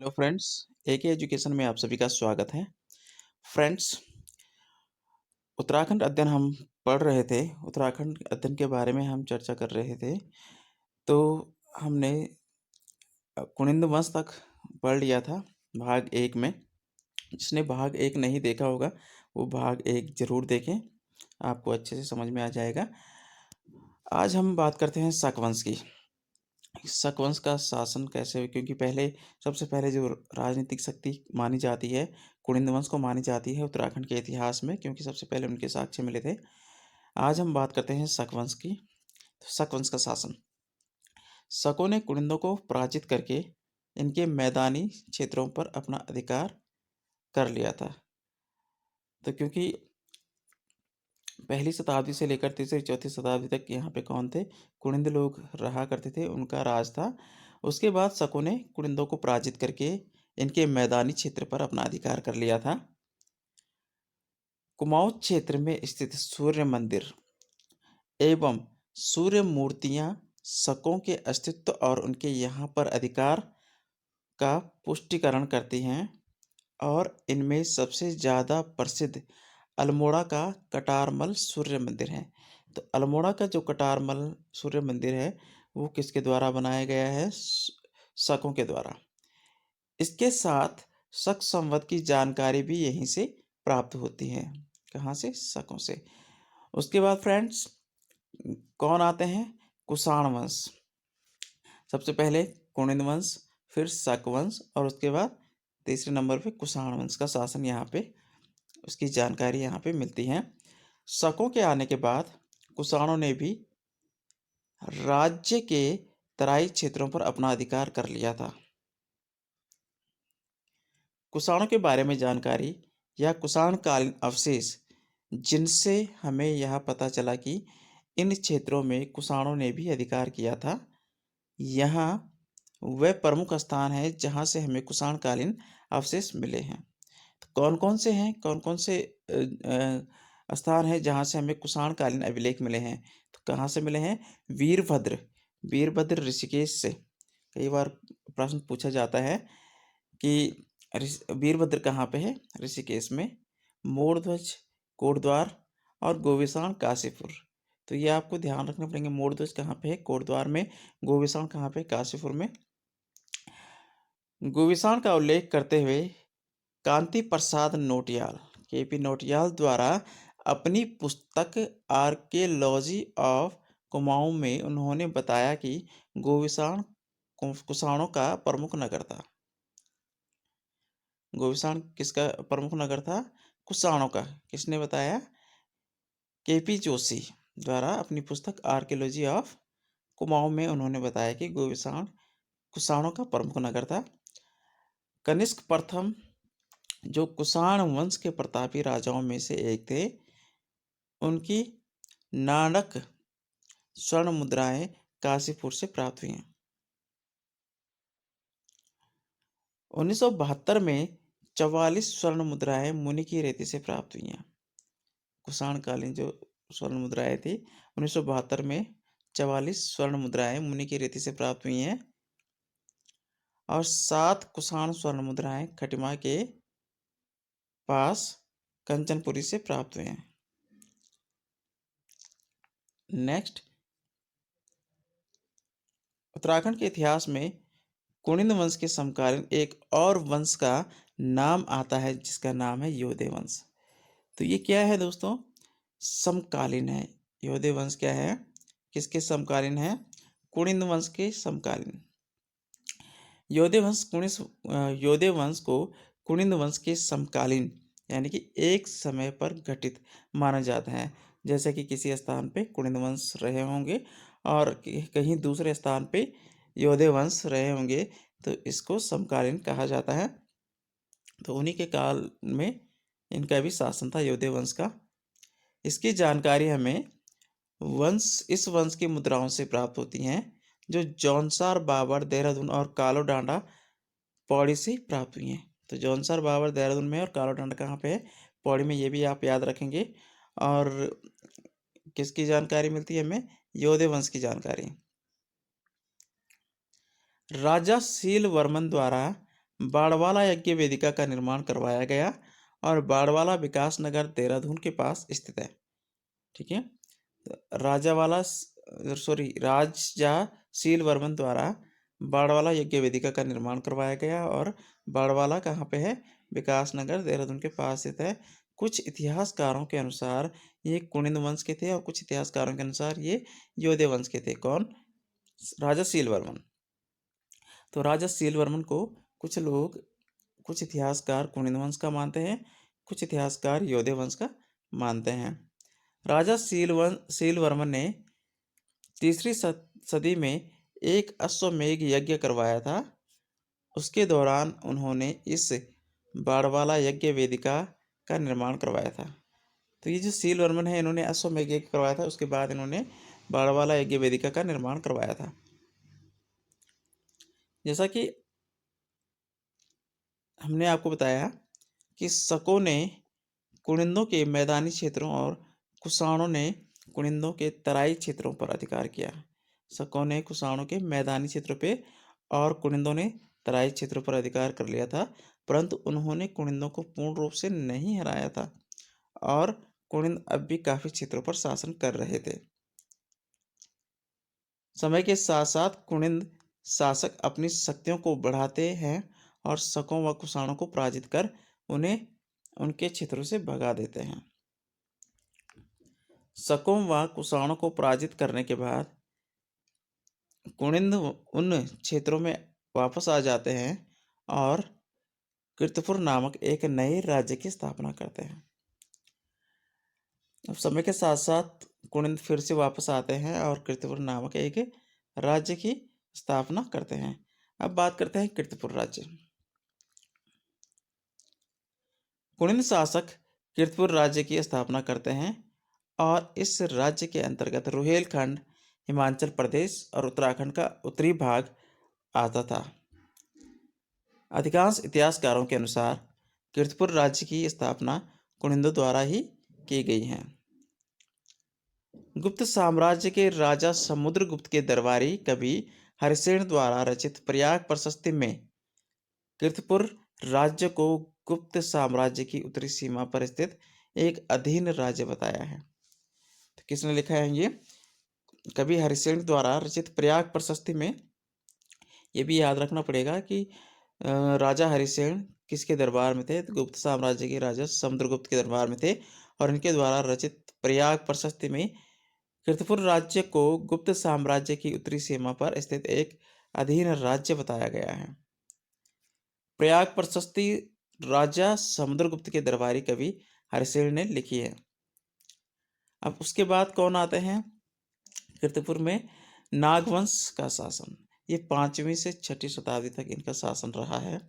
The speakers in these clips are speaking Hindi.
हेलो फ्रेंड्स, एके एजुकेशन में आप सभी का स्वागत है। फ्रेंड्स, उत्तराखंड अध्ययन हम पढ़ रहे थे। उत्तराखंड अध्ययन के बारे में हम चर्चा कर रहे थे। तो हमने कुनिंद वंश तक पढ़ लिया था भाग 1 में। जिसने भाग 1 नहीं देखा होगा, वो भाग 1 ज़रूर देखें, आपको अच्छे से समझ में आ जाएगा। आज हम बात करते हैं शक वंश की। शक वंश का शासन कैसे हुआ? क्योंकि सबसे पहले जो राजनीतिक शक्ति मानी जाती है, कुनिंद वंश को मानी जाती है उत्तराखंड के इतिहास में, क्योंकि सबसे पहले उनके साक्ष्य मिले थे। आज हम बात करते हैं शक वंश की। तो शक वंश का शासन, शकों ने कुनिंदों को पराजित करके इनके मैदानी क्षेत्रों पर अपना अधिकार कर लिया था। तो क्योंकि पहली शताब्दी से लेकर तीसरी चौथी शताब्दी तक यहाँ पे कौन थे? कुनिंद लोग रहा करते थे, उनका राज था। उसके बाद शकों ने कुनिंदों को पराजित करके इनके मैदानी क्षेत्र पर अपना अधिकार कर लिया था। कुमाऊं क्षेत्र में स्थित सूर्य मंदिर एवं सूर्य मूर्तियां शकों के अस्तित्व और उनके यहाँ पर अधिकार का पुष्टिकरण करती हैं, और इनमें सबसे ज़्यादा प्रसिद्ध अल्मोड़ा का कटारमल सूर्य मंदिर है। तो अल्मोड़ा का जो कटारमल सूर्य मंदिर है, वो किसके द्वारा बनाया गया है? शकों के द्वारा। इसके साथ शक संवत की जानकारी भी यहीं से प्राप्त होती है। कहाँ से? शकों से। उसके बाद फ्रेंड्स, कौन आते हैं? कुषाण वंश। सबसे पहले कुनिंद वंश, फिर शक वंश, और उसके बाद तीसरे नंबर पे कुषाण वंश का शासन यहाँ पे, उसकी जानकारी यहाँ पे मिलती है। शकों के आने के बाद कुषाणों ने भी राज्य के तराई क्षेत्रों पर अपना अधिकार कर लिया था। कुषाणों के बारे में जानकारी या कुषाणकालीन अवशेष, जिनसे हमें यह पता चला कि इन क्षेत्रों में कुषाणों ने भी अधिकार किया था। यहाँ वह प्रमुख स्थान है जहाँ से हमें कुषाणकालीन अवशेष मिले हैं। तो कौन-कौन से हैं? कौन-कौन से स्थान हैं जहाँ से हमें कुषाणकालीन अभिलेख मिले हैं? तो कहाँ से मिले हैं? वीरभद्र, वीरभद्र ऋषिकेश से। कई बार प्रश्न पूछा जाता है कि वीरभद्र कहाँ पे है? ऋषिकेश में। मोरध्वज, कोटद्वार और गोविसाण काशीपुर। तो ये आपको ध्यान रखना पड़ेंगे। मोरध्वज कहाँ पे है? कोटद्वार में। गोविसाण कहाँ पे? काशीपुर में। गोविसाण का उल्लेख करते हुए कांति प्रसाद नोटियाल, केपी नोटियाल द्वारा अपनी पुस्तक आर्कियोलॉजी ऑफ कुमाऊं में उन्होंने बताया कि गोविसाण कुषाणों का प्रमुख नगर था। गोविसाण किसका प्रमुख नगर था? कुषाणों का। किसने बताया? केपी जोशी द्वारा अपनी पुस्तक आर्कियोलॉजी ऑफ कुमाऊं में उन्होंने बताया कि गोविसाण कुषाणों का प्रमुख नगर था। कनिष्क प्रथम, जो कुषाण वंश के प्रतापी राजाओं में से एक थे, उनकी नाणक स्वर्ण मुद्राएं काशीपुर से प्राप्त हुई हैं। 1972 में 44 स्वर्ण मुद्राएं मुनि की रेती से प्राप्त हुई हैं। कुषाण कालीन जो स्वर्ण मुद्राएं थी, 1972 में 44 स्वर्ण मुद्राएं मुनि की रेती से प्राप्त हुई हैं, और 7 कुषाण स्वर्ण मुद्राएं खटिमा के पास कंचनपुरी से प्राप्त हुए हैं। नेक्स्ट, उत्तराखंड के इतिहास में कुनिंद वंश के समकालीन एक और वंश का नाम आता है, जिसका नाम है योधे वंश। तो ये क्या है दोस्तों? समकालीन है। योधे वंश क्या है? किसके समकालीन है? कुनिंद वंश के समकालीन। योधे वंश को कुनिंद वंश के समकालीन, यानी कि एक समय पर घटित माना जाता है। जैसे कि किसी स्थान पे कुनिंद वंश रहे होंगे और कहीं दूसरे स्थान पे योधे वंश रहे होंगे, तो इसको समकालीन कहा जाता है। तो उन्हीं के काल में इनका भी शासन था, योधे वंश का। इसकी जानकारी हमें इस वंश की मुद्राओं से प्राप्त होती हैं, जो जौनसार, बाबर, देहरादून और कालो डांडा पौड़ी से प्राप्त हुई हैं। तो जौनसार, बाबर, देहरादून में, और कालो डांडा कहाँ पे है? पौड़ी में। ये भी आप याद रखेंगे। और किसकी जानकारी मिलती है हमें? योधे वंश की जानकारी। राजा शील वर्मन द्वारा बाड़वाला यज्ञ वेदिका का निर्माण करवाया गया और बाड़वाला विकास नगर देहरादून के पास स्थित है। ठीक है। राजा शील वर्मन द्वारा बाड़वाला यज्ञ वेदिका का निर्माण करवाया गया और बाड़वाला कहाँ पे है? विकास नगर देहरादून के पास स्थित है। कुछ इतिहासकारों के अनुसार ये कुनिंद वंश के थे और कुछ इतिहासकारों के अनुसार ये योधे वंश के थे। कौन? राजा शील वर्मन। तो राजा शील वर्मन को कुछ इतिहासकार कुनिंद वंश का मानते हैं, कुछ इतिहासकार योधे वंश का मानते हैं। राजा शील वर्मन ने तीसरी सदी में एक अश्वमेध यज्ञ करवाया था। उसके दौरान उन्होंने इस बाड़वाला यज्ञ वेदिका का निर्माण करवाया था। तो ये जो शील वर्मन है, इन्होंने अश्वमेध यज्ञ करवाया था, उसके बाद इन्होंने बाड़वाला यज्ञ वेदिका का निर्माण करवाया था। जैसा कि हमने आपको बताया कि शकों ने कुनिंदों के मैदानी क्षेत्रों और कुषाणों ने कुनिंदों के तराई क्षेत्रों पर अधिकार किया। शकों ने कुषाणों के मैदानी क्षेत्रों पे और कुनिंदों ने तराई क्षेत्रों पर अधिकार कर लिया था, परंतु उन्होंने कुनिंदों को पूर्ण रूप से नहीं हराया था और कुनिंद अब भी काफी क्षेत्रों पर शासन कर रहे थे। समय के साथ साथ कुनिंद शासक अपनी शक्तियों को बढ़ाते हैं और शकों व कुषाणों को पराजित कर उन्हें उनके क्षेत्रों से भगा देते हैं। शकों व कुषाणों को पराजित करने के बाद कुनिंद उन क्षेत्रों में वापस आ जाते हैं और कीर्तिपुर नामक एक नए राज्य की स्थापना करते हैं। अब समय के साथ साथ कुनिंद फिर से वापस आते हैं और कीर्तिपुर नामक एक राज्य की स्थापना करते हैं। अब बात करते हैं कीर्तिपुर राज्य। कुनिंद शासक कीर्तिपुर राज्य की स्थापना करते हैं और इस राज्य के अंतर्गत रुहेलखंड, हिमाचल प्रदेश और उत्तराखंड का उत्तरी भाग आता था। अधिकांश इतिहासकारों के अनुसार कीर्तिपुर राज्य की स्थापना कुनिंदों द्वारा ही की गई है। गुप्त साम्राज्य के राजा समुद्रगुप्त के दरबारी कवि हरिसेन द्वारा रचित प्रयाग प्रशस्ति में कीर्तिपुर राज्य को गुप्त साम्राज्य की उत्तरी सीमा पर स्थित एक अधीन राज्य बताया है। तो किसने लिखा है? ये कवि हरिसेन द्वारा रचित प्रयाग प्रशस्ति में। ये भी याद रखना पड़ेगा कि राजा हरिसेन किसके दरबार में थे? तो गुप्त साम्राज्य के राजा समुद्रगुप्त के दरबार में थे और इनके द्वारा रचित प्रयाग प्रशस्ति में कीर्तिपुर राज्य को गुप्त साम्राज्य की उत्तरी सीमा पर स्थित एक अधीन राज्य बताया गया है। प्रयाग प्रशस्ति राजा समुद्रगुप्त के दरबारी कवि हरिसेन ने लिखी है। अब उसके बाद कौन आते हैं? कीर्तिपुर में नागवंश का शासन। ये 5वीं से 6वीं शताब्दी तक इनका शासन रहा है।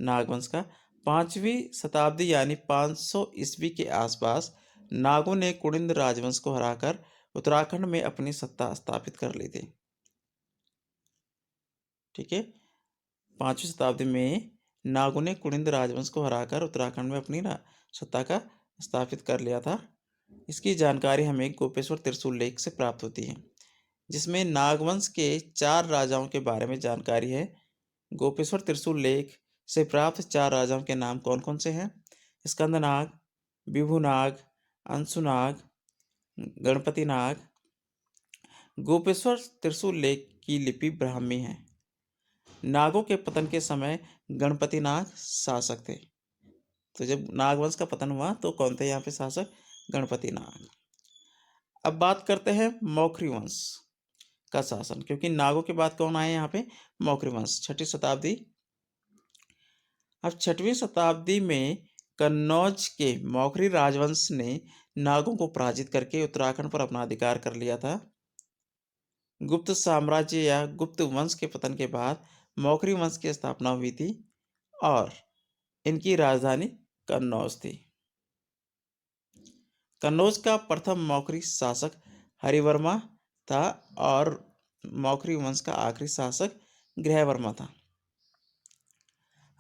नागवंश का 5वीं शताब्दी यानी 500 ईस्वी के आसपास नागों ने कुनिंद राजवंश को हराकर उत्तराखंड में अपनी सत्ता स्थापित कर ली थी। ठीक है। 5वीं शताब्दी में नागों ने कुनिंद राजवंश को हराकर उत्तराखंड में अपनी सत्ता का स्थापित कर लिया था। इसकी जानकारी हमें गोपेश्वर त्रिशूल लेख से प्राप्त होती है, जिसमें नागवंश के 4 राजाओं के बारे में जानकारी है। गोपेश्वर त्रिशूल लेख से प्राप्त 4 राजाओं के नाम कौन कौन से हैं? स्कंदनाग, विभुनाग, अंशुनाग, गणपति नाग। गोपेश्वर त्रिशूल लेख की लिपि ब्राह्मी है। नागों के पतन के समय गणपति नाग शासक थे। तो जब नागवंश का पतन हुआ तो कौन थे यहाँ पे शासक? गणपति नाग। अब बात करते हैं मौखरी वंश का शासन, क्योंकि नागों के बाद कौन आए यहाँ पे? मौखरी वंश, 6वीं शताब्दी। अब 6वीं शताब्दी में कन्नौज के मौखरी राजवंश ने नागों को पराजित करके उत्तराखंड पर अपना अधिकार कर लिया था। गुप्त साम्राज्य या गुप्त वंश के पतन के बाद मौखरी वंश की स्थापना हुई थी और इनकी राजधानी कन्नौज थी। कन्नौज का प्रथम मौखरी शासक हरिवर्मा था और मौखरी वंश का आखिरी शासक गृहवर्मा था।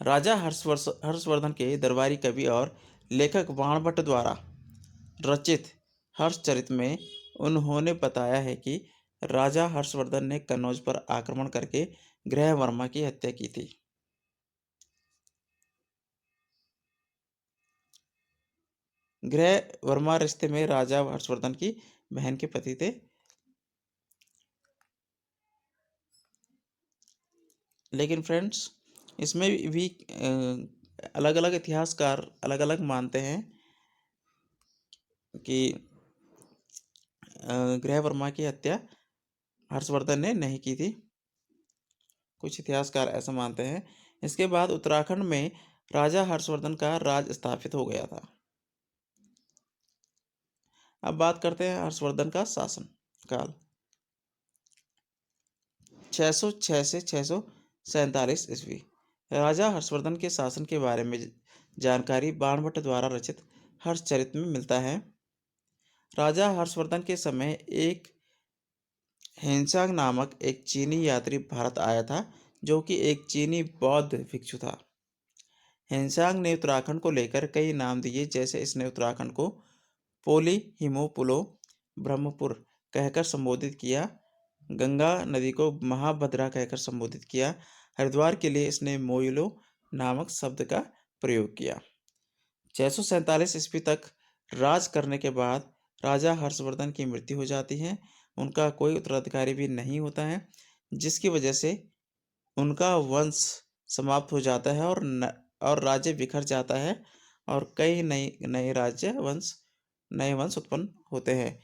राजा हर्षवर्धन के दरबारी कवि और लेखक बाणभट्ट द्वारा रचित हर्षचरित में उन्होंने बताया है कि राजा हर्षवर्धन ने कन्नौज पर आक्रमण करके गृहवर्मा की हत्या की थी। ग्रह वर्मा रिश्ते में राजा हर्षवर्धन की बहन के पति थे। लेकिन फ्रेंड्स, इसमें भी अलग-अलग इतिहासकार अलग-अलग मानते हैं कि ग्रह वर्मा की हत्या हर्षवर्धन ने नहीं की थी। कुछ इतिहासकार ऐसा मानते हैं। इसके बाद उत्तराखंड में राजा हर्षवर्धन का राज स्थापित हो गया था। अब बात करते हैं हर्षवर्धन का शासन काल। 606 से 647 ईस्वी। राजा हर्षवर्धन के शासन के बारे में जानकारी बाणभट्ट द्वारा रचित हर्षचरित में मिलता है। राजा हर्षवर्धन के समय एक हेनसांग नामक एक चीनी यात्री भारत आया था, जो कि एक चीनी बौद्ध भिक्षु था। हेनसांग ने उत्तराखंड को लेकर कई नाम दिए, जैसे इसने उत्तराखंड को पोली हिमोपुलो ब्रह्मपुर कहकर संबोधित किया, गंगा नदी को महाभद्रा कहकर संबोधित किया, हरिद्वार के लिए इसने मोइलो नामक शब्द का प्रयोग किया। 647 ईस्वी तक राज करने के बाद राजा हर्षवर्धन की मृत्यु हो जाती है। उनका कोई उत्तराधिकारी भी नहीं होता है, जिसकी वजह से उनका वंश समाप्त हो जाता है और राज्य बिखर जाता है और कई नए वंश उत्पन्न होते हैं।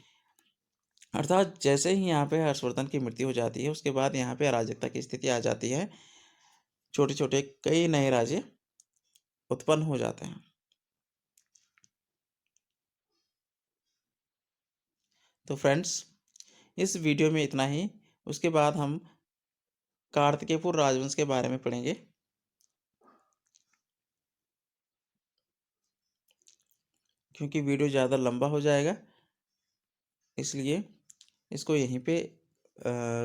अर्थात जैसे ही यहाँ पे हर्षवर्धन की मृत्यु हो जाती है, उसके बाद यहाँ पे अराजकता की स्थिति आ जाती है। छोटे छोटे कई नए राज्य उत्पन्न हो जाते हैं। तो फ्रेंड्स, इस वीडियो में इतना ही। उसके बाद हम कार्तिकेयपुर राजवंश के बारे में पढ़ेंगे, क्योंकि वीडियो ज़्यादा लंबा हो जाएगा, इसलिए इसको यहीं पे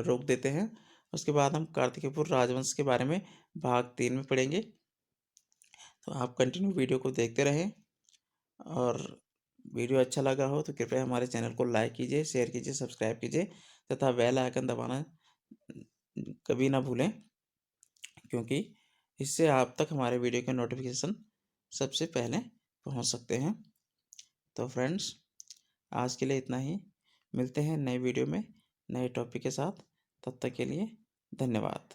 रोक देते हैं। उसके बाद हम कार्तिकेयपुर राजवंश के बारे में भाग 3 में पढ़ेंगे। तो आप कंटिन्यू वीडियो को देखते रहें, और वीडियो अच्छा लगा हो तो कृपया हमारे चैनल को लाइक कीजिए, शेयर कीजिए, सब्सक्राइब कीजिए तथा बेल आइकन दबाना कभी ना भूलें, क्योंकि इससे आप तक हमारे वीडियो के नोटिफिकेशन सबसे पहले पहुंच सकते हैं। तो फ्रेंड्स, आज के लिए इतना ही। मिलते हैं नए वीडियो में नए टॉपिक के साथ। तब तक के लिए धन्यवाद।